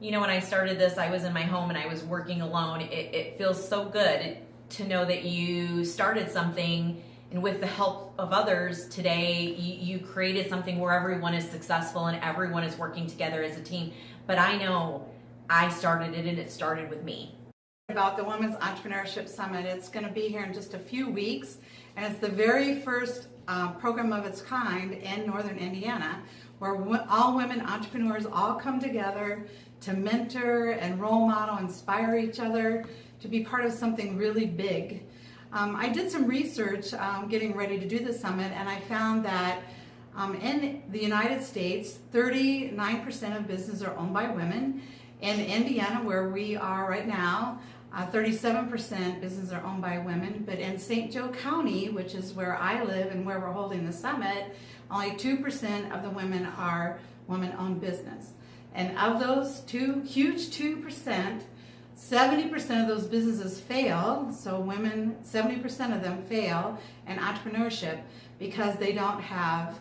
You know, when I started this, I was in my home and I was working alone. It feels so good to know that you started something, and with the help of others today, you created something where everyone is successful and everyone is working together as a team. But I know I started it and it started with me. About the Women's Entrepreneurship Summit. It's going to be here in just a few weeks, and it's the very first program of its kind in Northern Indiana, where all women entrepreneurs all come together to mentor and role model, inspire each other to be part of something really big. I did some research getting ready to do the summit, and I found that in the United States, 39% of businesses are owned by women. In Indiana, where we are right now, 37% businesses are owned by women. But in St. Joe County, which is where I live and where we're holding the summit, only 2% of the women are women-owned business. And of those huge 2%, 70% of those businesses fail. So women, 70% of them fail in entrepreneurship because they don't have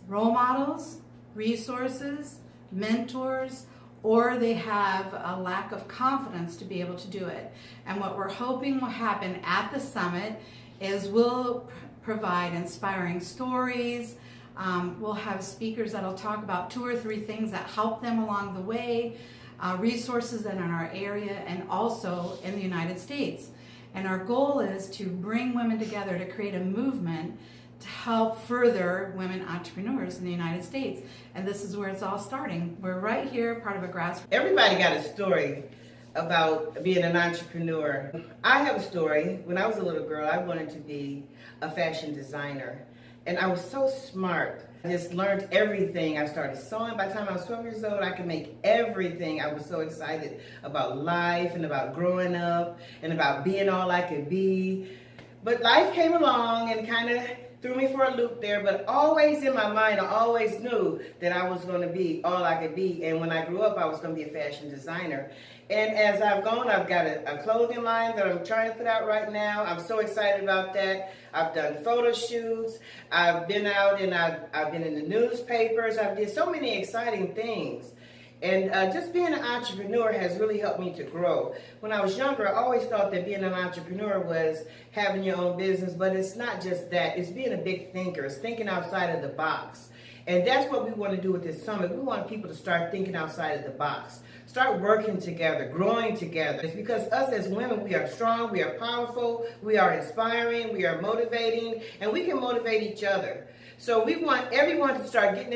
role models, resources, mentors, or they have a lack of confidence to be able to do it. And what we're hoping will happen at the summit is we'll provide inspiring stories. We'll have speakers that'll talk about 2 or 3 things that help them along the way, resources that are in our area and also in the United States. And our goal is to bring women together to create a movement to help further women entrepreneurs in the United States. And this is where it's all starting. We're right here, part of a grassroots. Everybody got a story about being an entrepreneur. I have a story. When I was a little girl, I wanted to be a fashion designer. And I was so smart. I just learned everything. I started sewing. By the time I was 12 years old, I could make everything. I was so excited about life and about growing up and about being all I could be. But life came along and kind of threw me for a loop there, but always in my mind, I always knew that I was going to be all I could be. And when I grew up, I was going to be a fashion designer. And as I've gone, I've got a clothing line that I'm trying to put out right now. I'm so excited about that. I've done photo shoots. I've been out and I've been in the newspapers. I've did so many exciting things. And just being an entrepreneur has really helped me to grow. When I was younger, I always thought that being an entrepreneur was having your own business, but it's not just that. It's being a big thinker. It's thinking outside of the box. And that's what we want to do with this summit. We want people to start thinking outside of the box. Start working together, growing together. It's because us as women, we are strong, we are powerful, we are inspiring, we are motivating, and we can motivate each other. So we want everyone to start getting